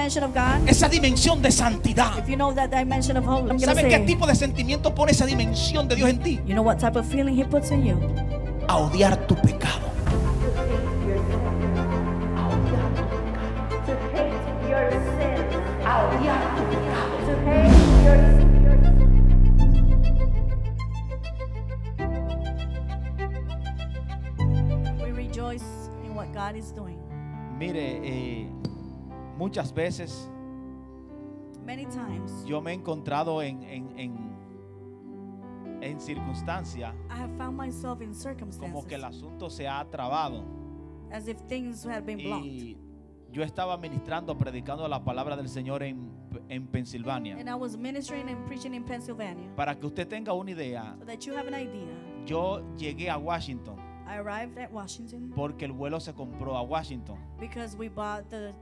dimension of God, esa dimensión de santidad, if you know that dimension of holiness, I'm gonna ¿sabes qué say, tipo de sentimiento pone esa dimensión de Dios en ti? you know what type of feeling He puts in you? A odiar tu pecado. To hate your sin. To hate your sin. We rejoice in what God is doing. Mire, muchas veces Many times, yo me he encontrado en circunstancias I have found myself in como circumstances que el asunto se ha trabado. as if things had been blocked. Y yo estaba ministrando, predicando la palabra del Señor en Pensilvania. And I was ministering and preaching in Pennsylvania. Para que usted tenga una idea, So that you have an idea, yo llegué a Washington I arrived at Washington porque el vuelo se compró a Washington, because we bought the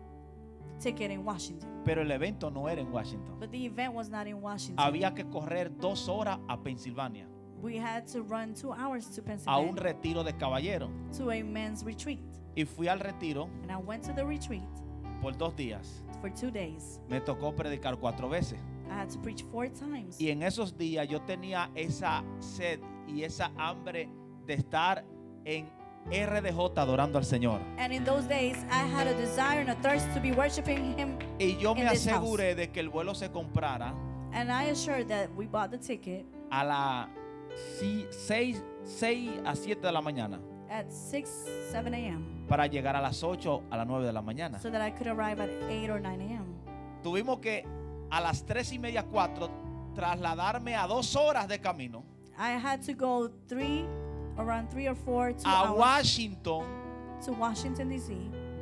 ticket in Washington. pero el evento no era en Washington. But the event was not in Washington. Había que correr 2 horas a Pensilvania, We had to run 2 hours to a un Pennsylvania retiro de caballeros. to a men's retreat. Y fui al retiro And I went to the retreat por 2 días. for 2 days. Me tocó predicar 4 veces. I had to preach 4 times. Y en esos días yo tenía esa sed y esa hambre de estar en RDJ adorando al Señor. And in those days, I had a desire and a thirst to be worshiping Him. Y yo me In this aseguré de que el vuelo se comprara And I assured that we bought the ticket a las 6 a 7 de la mañana at 6, 7 a.m. para llegar a las 8 a las 9 de la mañana. so that I could arrive at 8 or 9 a.m. Tuvimos que a las 3 y media, 4 trasladarme a 2 horas de camino I had to go around 3 or 4 2 a hours Washington to Washington, D.C.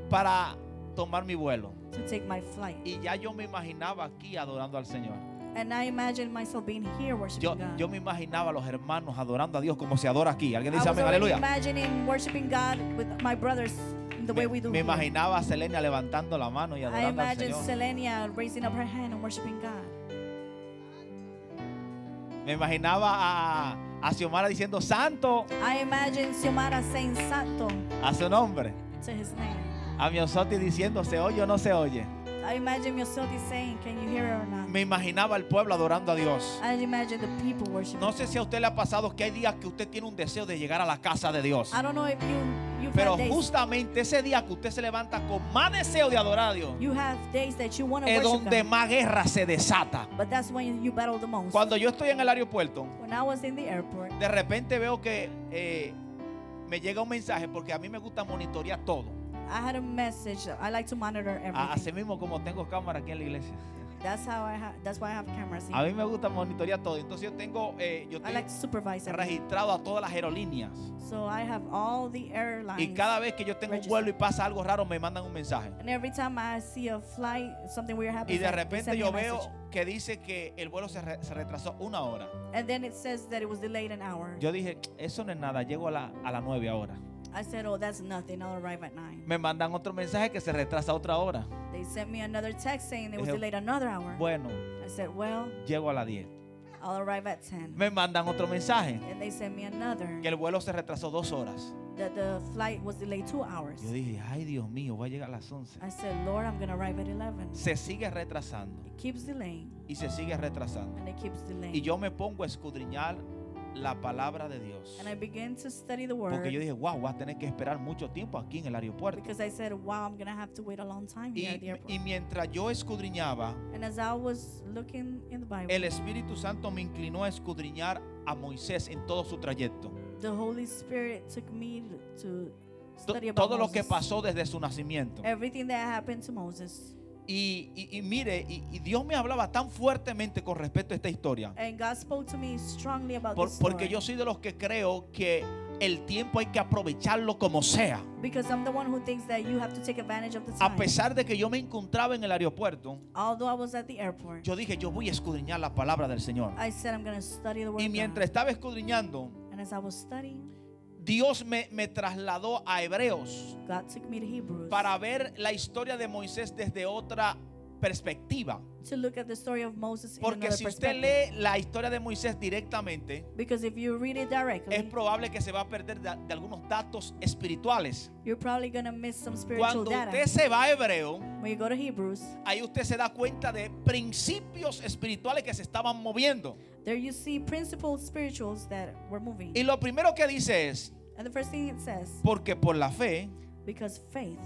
para tomar mi vuelo. to take my flight. Y ya yo me imaginaba aquí adorando al Señor. And I imagined myself being here worshiping God. Yo me imaginaba a los hermanos adorando a Dios como se adora aquí. ¿Alguien I dice was amén? already Aleluya. imagining worshiping God with my brothers in the way we do Me here. imaginaba a Selena levantando la mano y I adorando al imagined Señor. Selenia raising up her hand and worshiping God. Me imaginaba a Xiomara diciendo santo I imagined Xiomara saying Santo a su nombre. to his name. A Miosoti diciendo se oye o no se oye. I imagine Miosoti saying, can you hear it or not? Me imaginaba al pueblo adorando a Dios. I imagine the people worshiping. No sé si a usted le ha pasado que hay días que usted tiene un deseo de llegar a la casa de Dios. I don't know if you've Pero had days. justamente ese día que usted se levanta con más deseo de adorar a Dios You have days that you want to es worship donde God, más guerra se desata. but that's when you battle the most. Cuando yo estoy en el aeropuerto, When I was in the airport, de repente veo que me llega un mensaje porque a mí me gusta monitorear todo. I had a message. I like to monitor everything. Así mismo como tengo cámara aquí en la iglesia. That's why I have cameras. A mí me gusta monitorear todo. Entonces yo tengo, yo I like to supervise everything. registrado a todas las aerolíneas. So I have all the airlines. Y cada vez que yo tengo un vuelo y pasa algo raro, me mandan un mensaje. And every time I see a flight, something weird happens. Y de they repente send me yo a veo message. que dice que el vuelo se retrasó 1 hora. And then it says that it was delayed an hour. Yo dije, eso no es nada, llego a las 9 ahora. I said, oh, that's nothing. I'll arrive at 9. Me mandan otro mensaje que se retrasa otra hora. They sent me another text saying it was Dije, delayed another hour. Bueno, I said, well, llego a las 10. I'll arrive at 10. Me mandan otro mensaje And they sent me another que el vuelo se retrasó 2 horas. that the flight was delayed 2 hours. Yo dije, ay Dios mío, voy a llegar a las 11. I said, Lord, I'm going to arrive at 11. Se sigue retrasando It keeps delaying y se sigue retrasando. and it keeps delaying. Y yo me pongo a escudriñar la palabra de Dios. And I began to study the word Porque yo dije, wow, voy a tener que esperar mucho tiempo aquí en el aeropuerto. because I said, wow, I'm going to have to wait a long time here at the airport. Y mientras yo escudriñaba, And as I was looking in the Bible, el Espíritu Santo me inclinó a escudriñar a Moisés en todo su trayecto. the Holy Spirit took me to study about Todo lo que Moses. pasó desde su nacimiento. Everything that happened to Moses. Y mire, y Dios me hablaba tan fuertemente con respecto a esta historia. And God spoke to me strongly about this story. Porque yo soy de los que creo que el tiempo hay que aprovecharlo como sea. Because I'm the one who thinks that you have to take advantage of the A time. pesar de que yo me encontraba en el aeropuerto, Although I was at the airport, yo dije, yo voy a escudriñar la palabra del Señor. I said I'm going to study the word Y of mientras God. estaba escudriñando, And as I was studying, Dios me trasladó a Hebreos God took me to Hebrews para ver la historia de Moisés desde otra perspectiva. to look at the story of Moses in Porque another si usted perspective. lee la historia de Moisés directamente, Because if you read it es directly, probable que se va a perder de algunos datos espirituales. you're probably going to miss some spiritual Cuando data. usted se va a Hebreo, When you go to Hebrews, ahí usted se da cuenta de principios espirituales que se estaban moviendo. there you see principles spirituals that were moving. Y lo primero que dice es, And the first thing it says, porque por la fe because faith,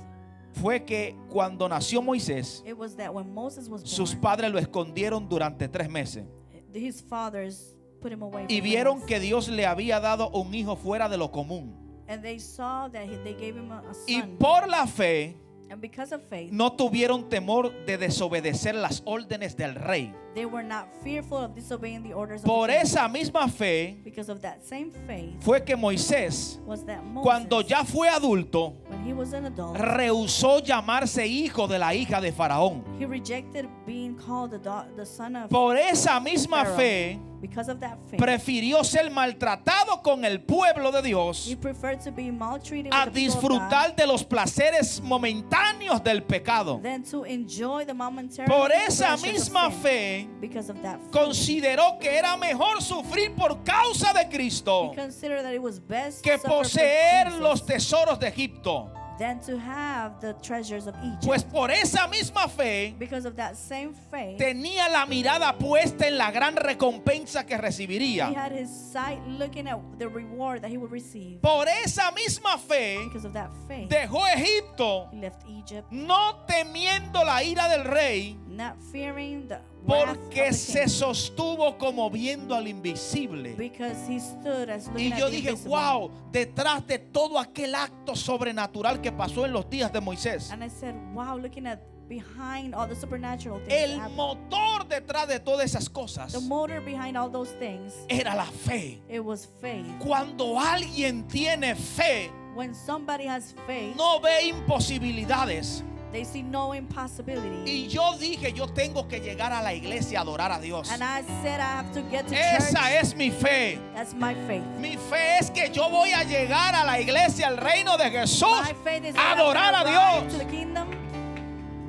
fue que cuando nació Moisés, it was that when Moses was sus born, padres lo escondieron durante 3 meses. his fathers put him away Y from vieron the que Dios le había dado un hijo fuera de lo común. and they saw that they gave him a Y son. por la fe And because of faith, no tuvieron temor de desobedecer las órdenes del rey. they were not fearful of disobeying the orders of Por the king. esa misma fe Because of that same faith fue que Moisés, was that Moses, cuando ya fue adulto, when he was an adult, rehusó llamarse hijo de la hija de Faraón. he rejected being called the son of Por esa misma Pharaoh. fe, Because of that faith, prefirió ser maltratado con el pueblo de Dios he preferred to be maltreated a with the people of God disfrutar de los placeres momentáneos del pecado. than to enjoy the momentary Por esa pleasures of misma sin. fe, Because of that faith, consideró que era mejor sufrir por causa de Cristo he considered that it was best que to suffer for poseer Jesus los tesoros de Egipto. than to have the treasures of Egypt. Pues por esa misma fe Because of that same faith, tenía la mirada puesta en la gran recompensa que he recibiría. had his sight looking at the reward that he would receive. Por esa misma fe Because of that faith, dejó Egipto, he left Egypt, no temiendo la ira del rey, not fearing the wrath of porque the se king, sostuvo como viendo al invisible. because he stood as Y looking at yo the dije, invisible. wow, detrás de todo aquel acto sobrenatural que pasó en los días de Moisés, And I said, wow, looking at behind all the supernatural things el that happened, motor detrás de todas esas cosas the motor behind all those things, era la fe. it was faith. Cuando alguien tiene fe, When somebody has faith, no ve imposibilidades. they see no impossibility. Y yo dije, yo tengo que llegar a la iglesia a adorar a Dios. And I said, I have to get to Esa church. es mi fe. That's my faith. Mi fe es que yo voy a llegar a la iglesia, al reino de Jesús, My faith is a that adorar I'm a gonna ride Dios. to the kingdom. to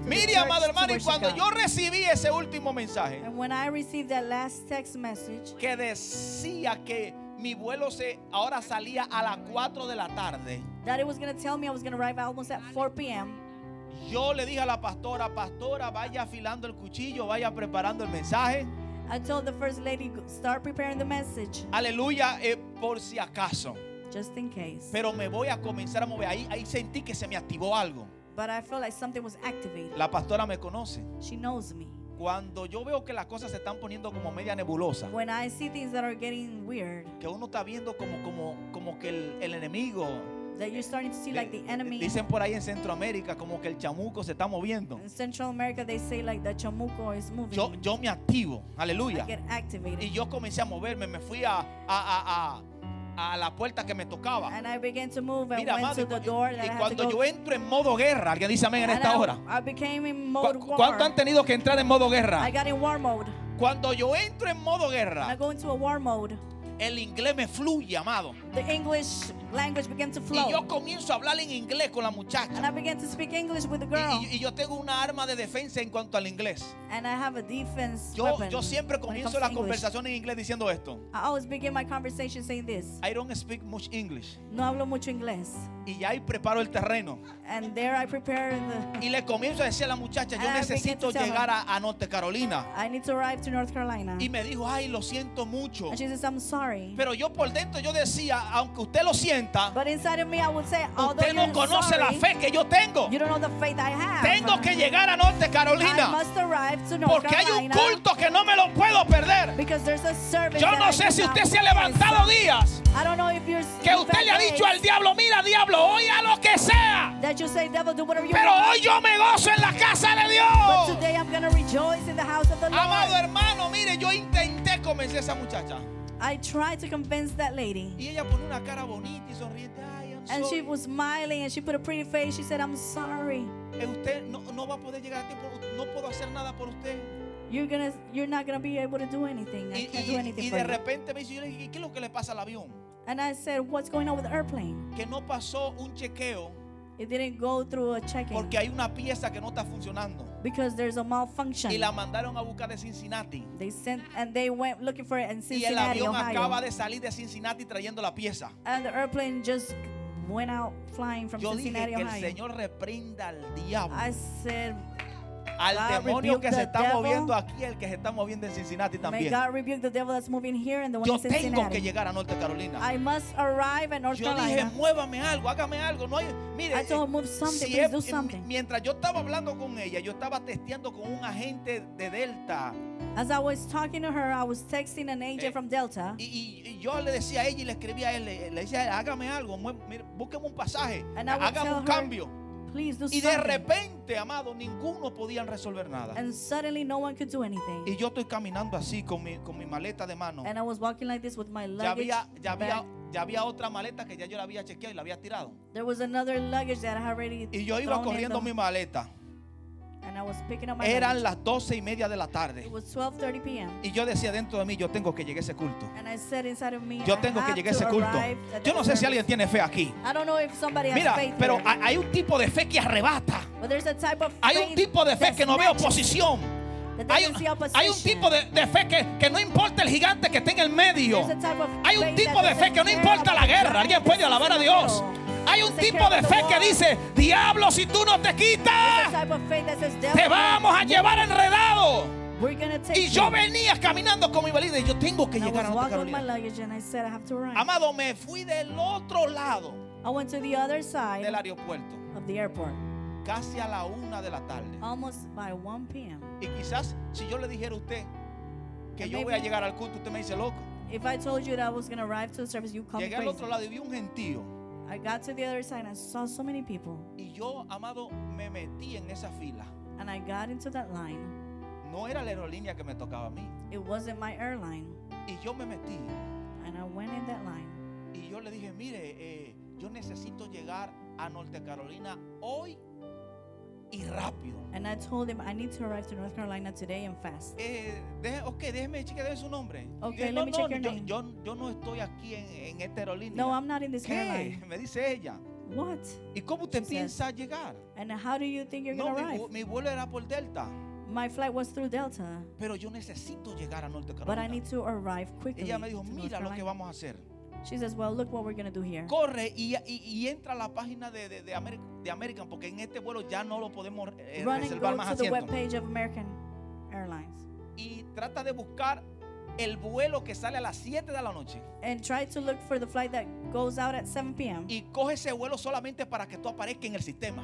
the Mire, church amado to hermano, y worship cuando God. yo recibí ese último mensaje And when I received that last text message que decía que mi vuelo ahora salía a las 4 de la tarde, that it was going to tell me I was going to arrive almost at 4 p.m., yo le dije a la pastora, vaya afilando el cuchillo, vaya preparando el mensaje. I told the first lady, start preparing the message, Aleluya, por si acaso. just in case. Pero me voy a comenzar a mover. Ahí sentí que se me activó algo. But I felt like something was activated. La pastora me conoce. She knows me. Cuando yo veo que las cosas se están poniendo como media nebulosa, When I see things that are getting weird, que uno está viendo como que el enemigo, that you're starting to see like the enemy. dicen por ahí en Centroamérica, como que el chamuco se está moviendo. In Central America, they say like the chamuco is moving. Yo me activo, I aleluya. get activated. Y yo comencé a moverme, me fui a la puerta que me tocaba. And I began to move and Mira, went amado, to the door that I y had to cuando go. yo entro en modo guerra, alguien dice amén en And esta hora. I became in mode war. ¿Cuánto han tenido que entrar en modo guerra? I got in war mode. Cuando yo entro en modo And I guerra, go into a war mode. el inglés me fluye, amado. The English language began to Y flow. yo comienzo a hablar en inglés con la muchacha. And I began to speak English with the girl. Y yo tengo una arma de defensa en cuanto al inglés. And I have a defense weapon. Yo siempre when it comienzo comes la to English. conversación en inglés diciendo esto. I always begin my conversation saying this. I don't speak much English. No hablo mucho inglés. Y ya ahí preparo el terreno. And there I prepare Y le comienzo a decir a la muchacha, yo And I begin necesito to tell llegar a Norte Carolina. I need to arrive to North Carolina. Y me dijo, ay, lo siento mucho. And she says, I'm sorry. Pero yo por dentro yo decía, aunque usted lo sienta, But inside of me, I would say, although usted no you're conoce la sorry, fe que yo tengo. you don't know the faith I have. Tengo que llegar a Norte I Carolina. must arrive to North Porque hay un Carolina culto que no me lo puedo perder. because there's a service Yo that no I sé si cannot usted se ha miss. levantado días I don't know if you're que usted le ha dicho al diablo, mira diablo, hoy a lo que sea. that you say, devil, do whatever you Pero want. hoy yo me gozo en la casa de But Dios. today I'm going to rejoice in the house of the Amado Lord. hermano, mire, yo intenté convencer a esa muchacha. I tried to convince that lady. Y ella pone una cara bonita y sonriente. Ay, I'm And she sorry. was smiling and she put a pretty face. She said, I'm sorry. Usted no va a poder llegar a tiempo. No puedo hacer nada por usted. You're not gonna be able to do anything. I can't do anything Y for de you. repente me dice, yo le dije, ¿y qué es lo que le pasa al avión? And I said, what's going on with the airplane? Que no pasó un chequeo It didn't go through a check-in porque hay una pieza que no está funcionando. because there's a malfunction. Y la mandaron a buscar de Cincinnati. They sent and they went looking for it in Y el Cincinnati, avión acaba Ohio. de salir de Cincinnati trayendo la pieza. And the airplane just went out flying from Yo dije Cincinnati, que el Ohio. Señor reprenda al diablo, I said, al God demonio rebuke que se the está devil. moviendo aquí, el que se está moviendo en Cincinnati may también. God rebuke the devil that's moving here and the one Yo in tengo que Cincinnati. llegar a Norte Carolina. I must arrive at North Yo dije, Carolina. muévame algo, hágame algo. No hay, mire, I told him, move something, si please es- do something. mientras yo estaba hablando con ella, yo estaba testeando con un agente de Delta. As I was talking to her, I was texting an agent from Delta. Y yo le decía a ella y le escribía a él, le decía, hágame algo, mire, búsqueme un pasaje, And I would hágame tell un her, cambio. Please do Y de something. repente, amado, ninguno podían resolver nada. And suddenly no one could do anything. Y yo estoy caminando así con mi maleta de mano. And I was walking like this with my Ya luggage bag. había otra maleta que ya yo la había chequeado y la había tirado. There was another luggage that I had already Y yo iba thrown in corriendo mi the, maleta. and I was picking up my Eran luggage. las 12:30 de la It tarde. was 12:30 p.m. Y yo decía dentro de mí, yo tengo que llegar a ese culto. And I said inside of me, Yo I tengo que have llegar a to ese culto. arrive at Yo that no sé si service. alguien tiene fe aquí. I don't know if somebody has Mira, faith pero here, hay un tipo de fe que arrebata. but there's a type of Hay faith un tipo de fe that que no ve snatches, oposición. that Hay, doesn't see hay un opposition. tipo de fe que no importa el gigante que esté en el medio. There's a type of Hay un faith tipo that de fe doesn't que no care importa la about the guerra. giant Alguien puede that alabar a sits in the Dios. middle. Hay un Doesn't tipo care de about the fe que wall. dice, diablo, si tú no te There's quitas, a type of faith that says, te devil, vamos a llevar enredado. we're gonna take Y yo you. venía caminando con mi valida y yo tengo que And I llegar a was Norte walking with my Carolina. luggage and I said I have to arrive. Amado, me fui del otro lado I went to the other side del aeropuerto, of the airport, casi a la 1 de la tarde. almost by 1 p.m. Y quizás si yo le dijera a usted que And yo voy a llegar al culto, usted me dice loco. If I told you that I was going to arrive to the service, you'd call me Llegué al crazy. otro lado y vi un gentío. I got to the other side and I saw so many people. Y yo, amado, me metí en esa fila. And I got into that line. No era la aerolínea que me tocaba a mí. It wasn't my airline. Y yo me metí. And I went in that line. Y yo le dije, mire, yo necesito llegar a Norte Carolina hoy y rápido. And I told him I need to arrive to North Carolina today and fast. Déjeme chequear su nombre. Okay, Dije, let me check your name. yo no estoy aquí en esta aerolínea. No, I'm not in this ¿Qué? airline. Me dice ella. What? ¿Y cómo usted She piensa llegar? And how do you think you're No, going to arrive? mi vuelo era por Delta. My flight was through Delta. Pero yo necesito llegar a Norte But I Carolina. need to arrive quickly. Ella me dijo, to North mira lo que Carolina." vamos a hacer. She says, well, look what we're going to do here. Corre y entra a la página de American, porque en este vuelo ya no lo podemos Run and reservar go más to the asientos. webpage of American Airlines. Y trata de buscar el vuelo que sale a las 7 de la noche. And try to look for the flight that goes out at 7 p.m. Y coge ese vuelo solamente para que tú aparezcas en el sistema.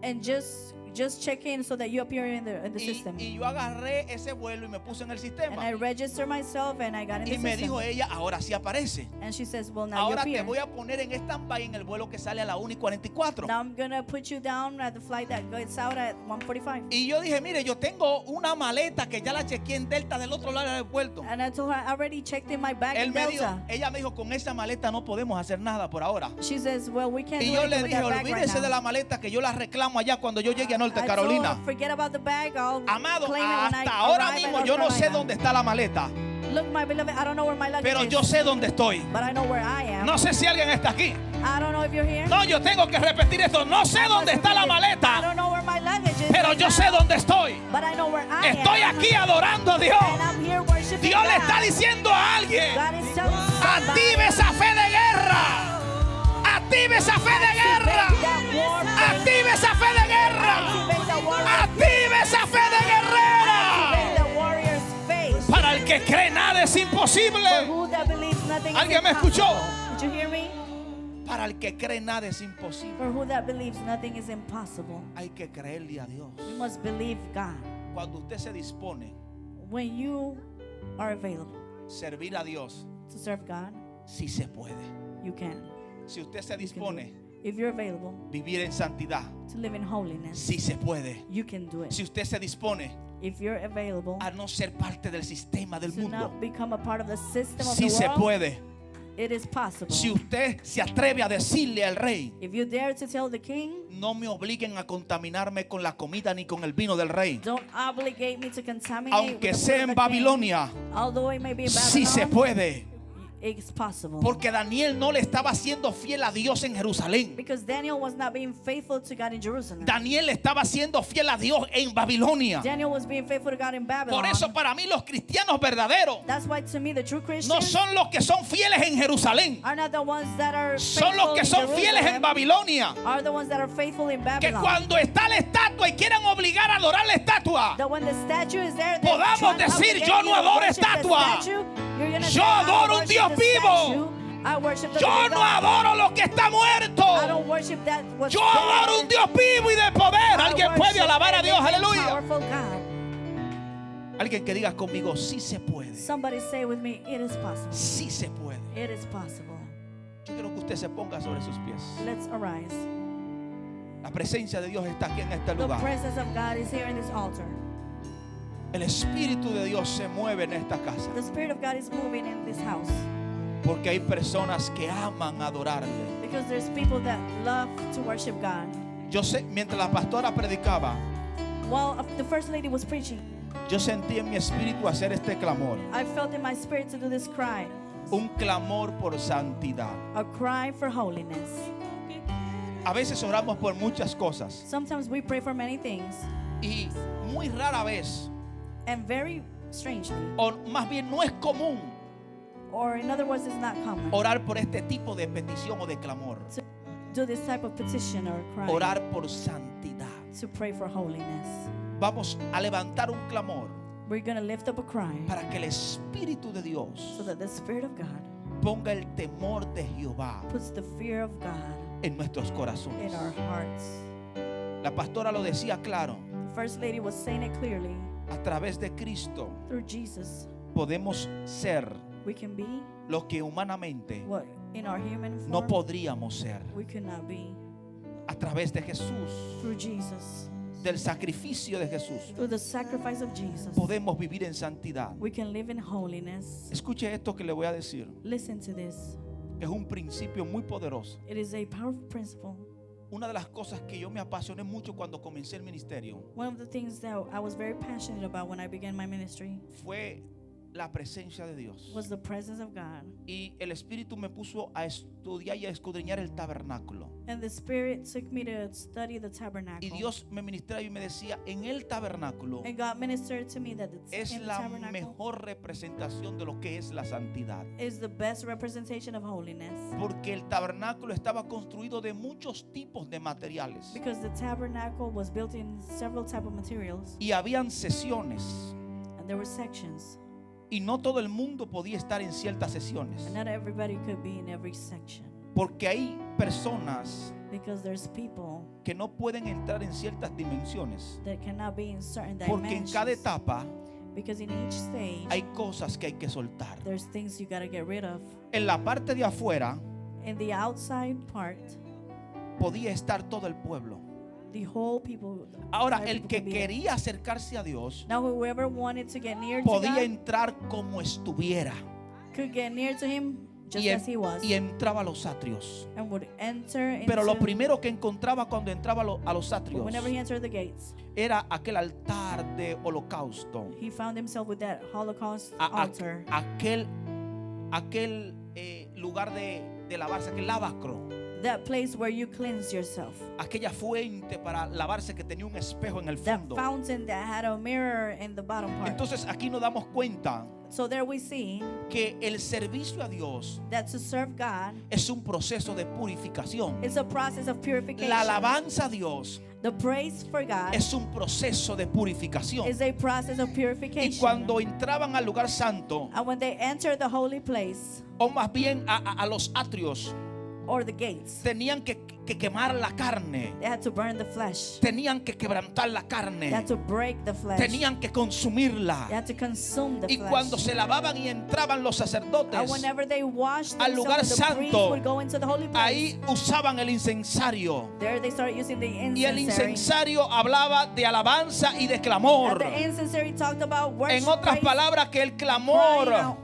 And just check in so that you appear in the system. Y yo agarré ese vuelo y me puse en el And sistema. I registered myself and I got in the Y me system. dijo ella, ahora sí aparece. And she says, well, now you Ahora te appear. voy a poner en stand-by en el vuelo que sale a las 1:44. Now I'm going to put you down at the flight that goes out at 1:45. Y yo dije, mire, yo tengo una maleta que ya la chequeé en Delta del otro lado del aeropuerto. And I told her, I already checked in my bag in Delta. Ella me dijo, con esa maleta no podemos hacer nada por ahora. She says, well, we can't Y do yo anything le with dije, that bag right olvídese de now. la maleta que yo la reclamo allá cuando yo llegue a Norte I Carolina. told her, forget about the bag. I'll Amado, claim it when I hasta ahora arrive at mismo North yo no sé Carolina. dónde está la maleta, Look, my beloved, I don't know where my luggage pero is. yo sé dónde estoy. But I know where I am. No sé si alguien está aquí. I don't know if you're here. No, yo tengo que repetir esto. No sé dónde está la I maleta, don't know where my luggage is. pero right yo now, sé dónde estoy. But I know where I Estoy am. aquí adorando a Dios. And I'm here worshiping Dios le God. está diciendo a alguien, God is telling somebody. active esa fe de guerra. Active esa fe de guerra. Active esa fe de guerra. Activate the warrior. Active esa fe de guerrera. Activate the warrior's faith. Para el que cree nada es For imposible. who that believes nothing ¿Alguien is me escuchó? impossible. Did you hear me? Para el que cree nada es imposible. For who that believes nothing is impossible. Hay que creerle a Dios. We must believe God. Cuando usted se dispone When you are available a servir a Dios, to serve God, sí se puede. you can. Si usted se You can do dispone it. If you're available a vivir en santidad, to live in holiness, sí se puede. you can do it. Si usted se dispone If you're available a no ser parte del sistema del to mundo, not become a part of the system of sí the se world, puede. it is possible. Si usted se atreve a decirle al rey, If you dare to tell the king, no me obliguen a contaminarme con la comida ni con el vino del rey, don't obligate me to contaminate aunque with the sea food en of the king. Babilonia, Although it may be in sí se Babylon, puede. it's possible. Porque Daniel no le estaba siendo fiel a Dios en Jerusalén. Because Daniel was not being faithful to God in Jerusalem. Daniel estaba siendo fiel a Dios en Babilonia. Daniel was being faithful to God in Babylon. Por eso para mí los cristianos verdaderos That's why to me the true no Christians son los que son fieles en Jerusalén. are not the ones that are Son los faithful que in son fieles en Jerusalem, Babilonia. are the ones that are faithful in Que Babylon. cuando está la estatua y quieran obligar a adorar la estatua, That when the statue is there, they're podamos trying to decir, obligate yo you no to adoro worship the estatua. statue. You're gonna Yo say, I adoro un worship Dios the vivo. statue. I worship the yo living no God. adoro lo que está I muerto. don't worship that what's Yo dead. adoro un Dios vivo y de poder. I Alguien puede worship alabar a a Dios, living, aleluya. powerful God. Alguien que diga conmigo, sí se puede. Somebody say with me, it is possible. Sí se puede. It is possible. Yo quiero que usted se ponga sobre sus pies. Let's arise. La presencia de Dios está aquí en este The lugar. presence of God is here in this altar. El Espíritu de Dios se mueve en esta casa. The Spirit of God is moving in this house. Porque hay personas que aman adorarle. Because there's people that love to worship God. Yo sé, mientras la pastora predicaba, While the First Lady was preaching, yo sentí en mi espíritu hacer este clamor. I felt in my spirit to do this cry. Un clamor por santidad. A cry for holiness. A veces oramos por muchas cosas. Sometimes we pray for many things. Y muy rara vez, And very strangely, o más bien no es común, or in other words, it's not common orar por este tipo de petición o de clamor. to do this type of petition or cry. Orar por santidad. To pray for holiness. Vamos a levantar un clamor We're going to lift up a cry para que el Espíritu de Dios so that the Spirit of God ponga el temor de Jehová puts the fear of God en nuestros corazones. in our hearts. La pastora lo decía claro. The First Lady was saying it clearly. A través de Cristo Through Jesus, podemos ser we can be lo que humanamente what in our human form no podríamos ser. we could not be. A través de Jesús, Through Jesus, del sacrificio de Jesús, through the sacrifice of Jesus, podemos vivir en santidad. we can live in holiness. Escuche esto que le voy a decir. Listen to this. Es un principio muy poderoso. It is a powerful principle. Una de las cosas que yo me apasioné mucho cuando comencé el ministerio One of the things that I was very passionate about when I began my ministry fue la presencia de Dios. was the presence of God. Y el Espíritu me puso a estudiar y a escudriñar el tabernáculo. And the Spirit took me to study the tabernacle. Y Dios me ministraba y me decía, en el tabernáculo And God ministered to me that es in the la tabernacle mejor representación de lo que es la santidad. is the best representation of holiness. Porque el tabernáculo estaba construido de muchos tipos de materiales. Because the tabernacle was built in several type of materials. Y habían sesiones. And there were sections. Y no todo el mundo podía estar en ciertas sesiones. And not everybody could be in every section. Porque hay personas Because there's people que no pueden entrar en ciertas dimensiones. that cannot be in certain Porque en dimensions. cada etapa Because in each stage, hay cosas que hay que soltar. there's things you gotta get rid of. En la parte de afuera In the outside part, podía estar todo el pueblo. the whole people. Ahora, other el people que could be there. quería acercarse a Dios Now whoever wanted to get near to podía God entrar como estuviera. could get near to Him just Y, as He was, y entraba a los atrios. and would enter Pero lo into. primero que encontraba cuando entraba a los But atrios whenever he entered the gates, era aquel altar de holocausto. he found himself with that Holocaust A- altar. aquel lugar de lavarse, aquel lavacro, That place where you cleanse yourself. aquella fuente para lavarse que tenía un espejo en el That fondo. fountain that had a mirror in the bottom part. Entonces aquí nos damos cuenta So there we see que el servicio a Dios that to serve God es un proceso de purificación. is a process of purification. La alabanza a Dios The praise for God es un proceso de purificación. is a process of Y purification. cuando entraban al lugar santo, And when they enter the holy place o más bien a los atrios, or the gates, tenían que quemar la carne, they had to burn the flesh. tenían que quebrantar la They carne, had to break the flesh. tenían que consumirla. They had to consume the Y flesh. cuando se lavaban y entraban los And sacerdotes, whenever they washed al lugar themselves, the priest santo, would go into the holy place. ahí usaban el incensario. There they started using the Y el incensary. incensario hablaba de alabanza y de And clamor. the incensary talked about worship, En otras praise, palabras, que el crying clamor out.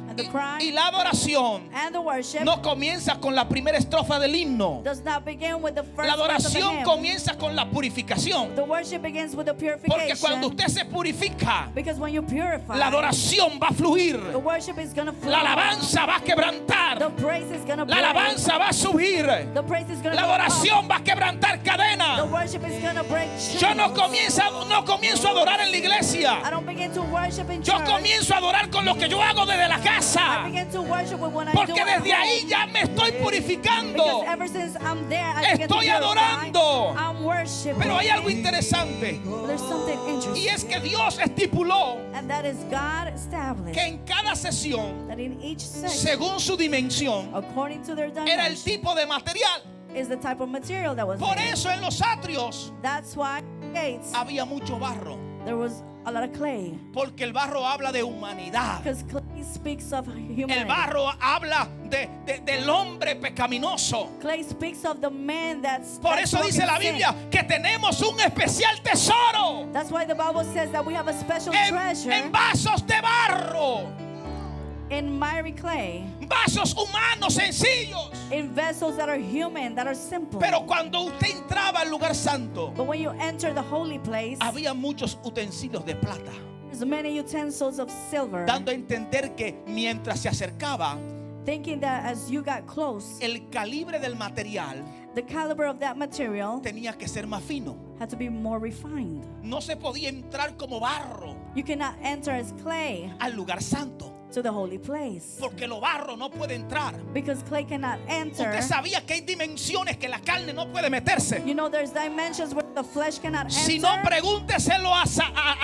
And And the cry Y la adoración and the worship no comienza con la primera estrofa del himno. does not begin with the first La verse of the adoración hymn. comienza con la purificación. The worship begins with the Porque purification. cuando usted se purifica, Because when you purify, la adoración va a fluir. the worship is going to flow. La alabanza va a The quebrantar. praise is going to La alabanza va a subir. The praise is going to La adoración va a quebrantar The cadenas. worship is going to break chains. Yo no comienzo a adorar en la I iglesia. don't begin to worship in Yo church. comienzo a adorar con lo que yo hago desde la I casa. begin to worship with what I Porque do at desde ahí home. ya me estoy purificando. Because ever since I'm there, I begin to Estoy purify. adorando. I'm worshiping. Pero hay algo interesante. But there's something interesting. Y es que Dios estipuló And that is God established que en cada sesión, that in each section, según su dimensión, according to their era el dimension, tipo de material. is the type of material that was Por made. eso en los atrios That's why gates, había mucho barro. there was a lot of clay. Porque el barro habla de humanidad. Because clay speaks of El humanity. barro habla del hombre pecaminoso. Clay speaks of the man that's Por that's eso dice walking la sin. Biblia que tenemos un especial tesoro That's why the Bible says that we have a special en treasure vasos de barro. in miry clay, Vasos humanos sencillos. in vessels that are human, that are simple. Pero cuando usted entraba al lugar santo, But when you enter the holy place, había muchos utensilios de plata, there's many utensils of silver, dando a entender que mientras se acercaba, thinking that as you got close, el calibre del material the caliber of that material tenía que ser más fino. had to be more refined. No se podía entrar como barro You cannot enter as clay al lugar santo, to the holy place, porque lo barro no puede entrar. because clay cannot enter. Usted sabía que hay dimensiones que la carne no puede meterse. You know, there's dimensions where the flesh cannot Si enter. no, pregúnteselo a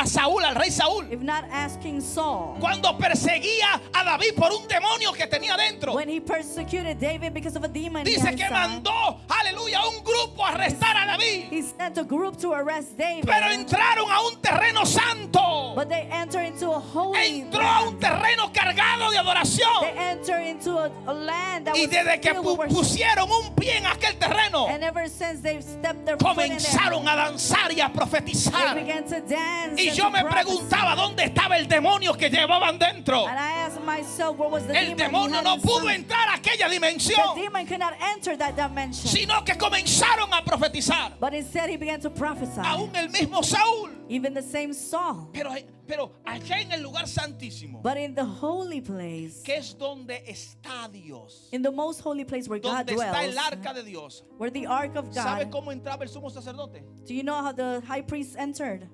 Saúl, al rey Saúl, If not, asking Saul, cuando perseguía a David por un demonio que tenía dentro. when he persecuted David because of a demon he Dice had que inside, mandó, aleluya, a un grupo a arrestar a David. he sent a group to arrest David. Pero entraron a un terreno santo. But they enter into a holy Entró a un land. terreno cargado de They adoración. enter into a land that Y was desde que filled with worship. pusieron un pie en aquel terreno, And ever since they've stepped their foot in there, comenzaron a danzar y a they profetizar. began to dance. Y and yo to me prophesy. preguntaba dónde estaba el demonio que llevaban dentro. And I asked myself, where was the El demon? He demonio had no inside. pudo entrar a aquella The dimensión, demon could not enter that dimension. sino que comenzaron a profetizar. But instead he began to prophesy. Aún el mismo Saúl. Even the same Saul. Pero allá en el lugar santísimo, But in the holy place, que es donde está Dios, in the most holy place where God donde está dwells, el arca de Dios. where the ark of ¿Sabe God, cómo entraba el sumo sacerdote? do you know how the high priest entered?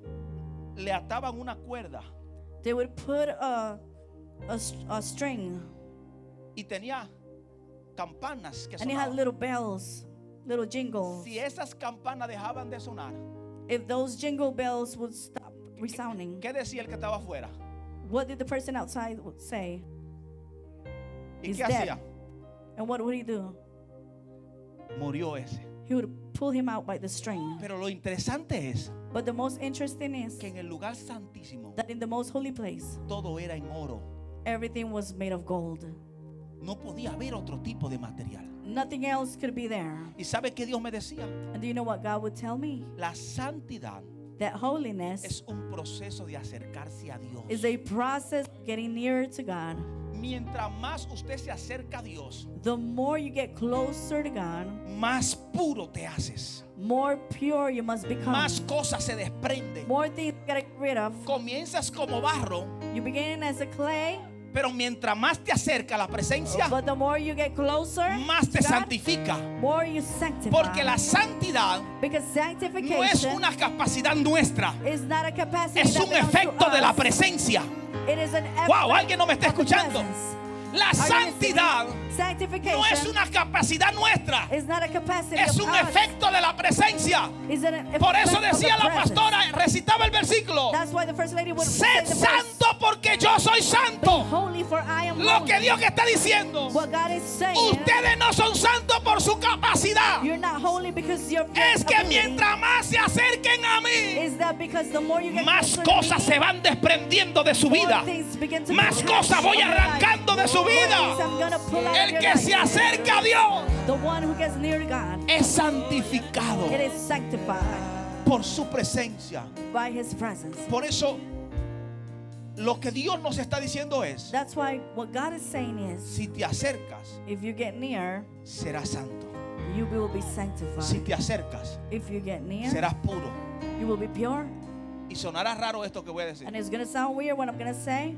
Le ataban una cuerda They would put a string, y tenía campanas que and it had sonaban. little bells, little jingles. Si esas campanas dejaban de sonar, If those jingle bells would stop resounding, ¿qué decía el que estaba afuera? what did the person outside would say? ¿Y He's qué dead. hacía? And what would he do? Murió ese. He would pull him out by the string. Pero lo interesante es But the most interesting is que en el lugar santísimo that in the most holy place, todo era en oro. everything was made of gold. No podía haber otro tipo de material. Nothing else could be there. ¿Y sabe qué Dios me decía? And do you know what God would tell me? La santidad That holiness es un proceso de acercarse a Dios. is a process of getting nearer to God. Mientras más usted se acerca a Dios, The more you get closer to God, más puro te haces. more pure you must become. Más cosas se desprenden. More things you gotta get rid of. Comienzas como barro, You begin as a clay, pero mientras más te acerca a la presencia, but the more you get closer, más te to God, santifica. more you sanctify. Porque la santidad Because no es sanctification una capacidad nuestra, is not a capacity es that un belongs to efecto de la us. presencia. It is an effect Wow, alguien no me está of the escuchando. presence. La Are you santidad listening? Sanctification no es una capacidad nuestra, is not a capacity es of un us. efecto de la presencia. Is it an Por eso effect of the decía la presence. pastora, recitaba el versículo: That's why the first lady would say sed the verse, santo porque yo soy santo. holy for I am Lo holy. que Dios está diciendo, What God is saying, ustedes no son santos por su capacidad. you're not holy because you're Es que mientras más se acerquen a mí, is that because the more you get más closer to cosas me, se van desprendiendo de su more vida. things begin to Más be cosas voy detached from your arrancando de su life. More vida. things I'm gonna pull out of El your que life. se acerca a Dios The one who gets near to God, es santificado it is sanctified por su presencia. by His presence. Por eso Lo que Dios nos está diciendo es, That's why what God is saying is, si te acercas, if you get near, serás santo. you will be Si sanctified. te acercas, If you get near, serás puro. you will be pure. Y sonará raro esto que voy a decir. And it's going to sound weird what I'm going to say.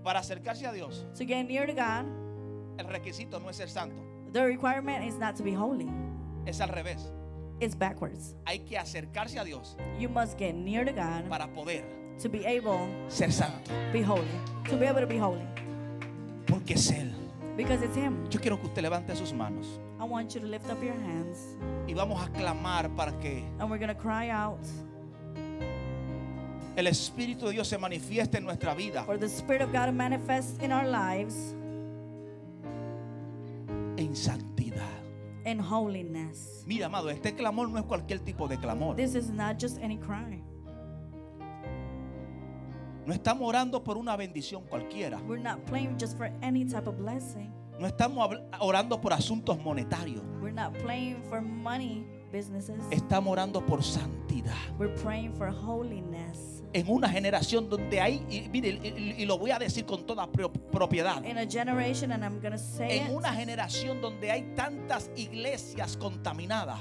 Para acercarse a Dios, To get near to God, el requisito no es ser santo, the requirement is not to be holy. es al revés. It's backwards. Hay que acercarse a Dios You must get near to God para poder to be able ser santo, to be holy. To be able to be holy. porque es Él. Because it's Him. Yo quiero que usted levante sus manos I want you to lift up your hands. y vamos a clamar para que And we're going to cry out el Espíritu de Dios se manifieste en nuestra vida for the Spirit of God to manifest in our lives en santidad. in holiness. Mira, amado, este clamor no es cualquier tipo de clamor. This is not just any cry. No estamos orando por una bendición cualquiera. We're not praying just for any type of blessing. No estamos orando por asuntos monetarios. We're not praying for money businesses. Estamos orando por santidad. We're praying for holiness. En una generación donde hay, y mire, y lo voy a decir con toda propiedad, In a generation, and I'm going to say en it, una generación donde hay tantas iglesias contaminadas,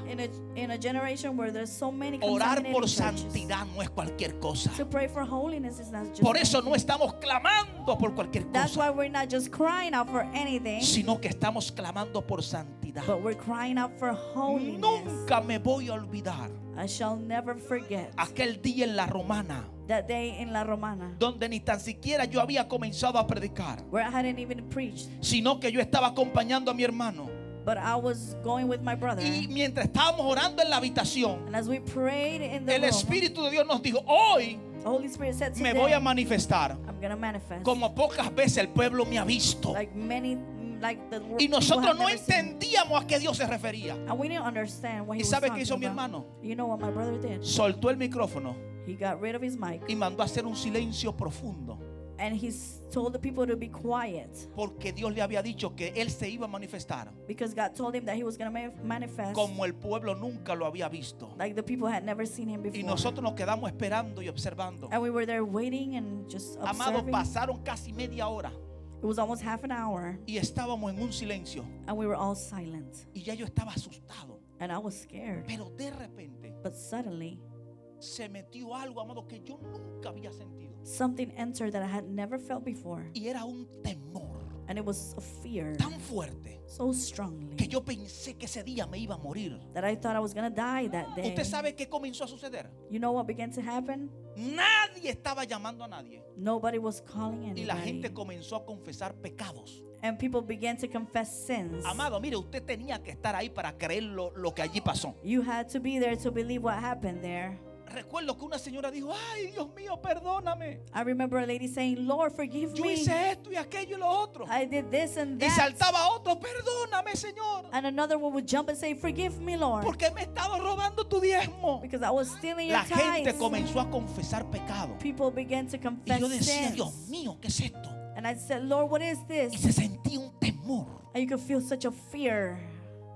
in a generation where there's so many orar contaminated por churches, santidad no es cualquier cosa. to pray for holiness is not just Por eso no anything. estamos clamando por cualquier That's why cosa, we're not just crying out for anything, sino que estamos clamando por santidad. but we're crying out for holiness. Nunca me voy a olvidar I shall never forget aquel día en la Romana, that day in La Romana, donde ni tan siquiera yo había comenzado a predicar, where I hadn't even preached, sino que yo estaba acompañando a mi hermano. but I was going with my brother. Y mientras estábamos orando en la habitación, And as we prayed in the el room, Espíritu de Dios nos dijo: hoy the Holy Spirit said, me today, voy a manifestar I'm going to manifest como pocas veces el pueblo me ha visto. like many, like the world Y nosotros have no never seen. entendíamos a qué Dios se refería. And we didn't understand what he ¿Y was sabe qué talking hizo mi about. hermano? You know what my brother did? Soltó el micrófono He got rid of his mic y mandó a hacer un silencio profundo, and he told the people to be quiet porque Dios le había dicho que Él se iba a manifestar because God told him that he was going to manifest como el pueblo nunca lo había visto. like the people had never seen him Y before. nosotros nos quedamos esperando y observando. And we were there waiting and just Amados, observing. pasaron casi media hora It was almost half an hour y estábamos en un silencio and we were all silent. y ya yo estaba asustado. And I was scared. Pero de repente But suddenly, se metió algo, amado, que yo nunca había sentido. something entered that I had never felt before. Y era un temor And it was a fear tan fuerte so strongly que yo pensé que ese día me iba a morir. that I thought I was going to die that day. ¿Usted sabe qué comenzó a suceder? You know what began to happen? Nadie estaba llamando a nadie. Nobody was calling Y la anybody. gente comenzó a confesar pecados. And people began to confess sins. Amado, mire, usted tenía que estar ahí para creer lo que allí pasó. You had to be there to believe what happened there. Recuerdo que una señora dijo: ay, Dios mío, perdóname. I remember a lady saying, Lord, forgive Yo me. hice esto y aquello y lo otro. I did this and Y that. saltaba otro: perdóname, Señor, And another one would jump and say, forgive me, Lord, porque me he estado robando tu diezmo. because I was stealing your La gente tithes. comenzó a confesar pecado. People began to Y confess yo decía: sins. Dios mío, ¿qué es esto? And I said, Lord, what is Y this? se sentía un temor. And you could feel such a fear.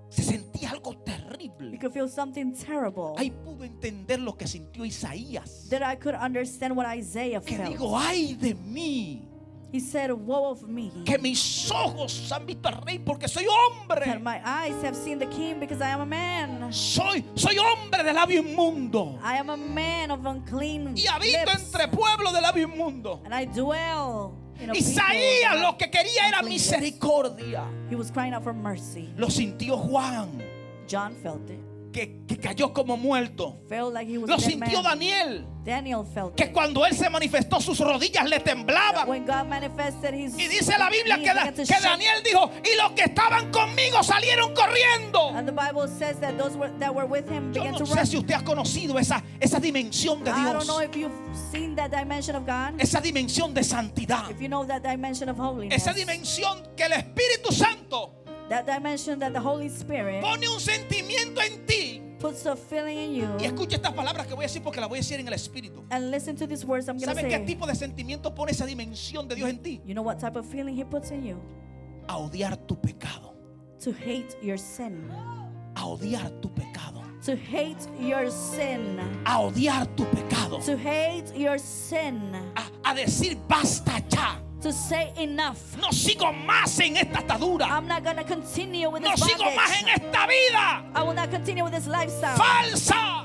Se sentía algo You terrible. could feel something terrible. Ahí pudo entender lo que sintió Isaías. That I could understand what Isaiah Que felt. digo: ay de mí, He said, woe of me. que mis ojos han visto al rey, porque soy hombre. That my eyes have seen the king because I am a man. Soy hombre de labio inmundo. I am a man of unclean Y habito lips. entre pueblo de labio inmundo. And I dwell in a Isaías people lo que quería era unclean lips. misericordia. He was crying out for mercy. Lo sintió Juan, John felt it. que cayó como muerto. Felt like he was Lo a dead sintió man. Daniel, Daniel felt que it. cuando él se manifestó sus rodillas le temblaban. When God manifested his Y dice la Biblia knees began to que shake. Daniel dijo: y los que estaban conmigo salieron corriendo. And the Bible says that those that were with him Yo began no to sé run. si usted ha conocido esa dimensión de I don't Dios, know if you've seen that dimension of God. esa dimensión de santidad, If you know that dimension of holiness. esa dimensión que el Espíritu Santo That dimension that the Holy Spirit pone un sentimiento en ti. puts a feeling in you. Y escucha estas palabras que voy a decir, porque las voy a decir en el Espíritu. And listen to these words I'm going to ¿Sabe qué say. tipo de sentimiento pone esa dimensión de Dios en ti? You know what type of feeling He puts in you? A odiar tu pecado, To hate your sin. a a odiar tu pecado. to hate your sin, A odiar tu pecado. to hate your sin, A decir basta ya. to say enough. No sigo más en esta atadura. I'm not gonna continue with No this sigo más en bondage. esta vida I will not continue with this lifestyle. falsa.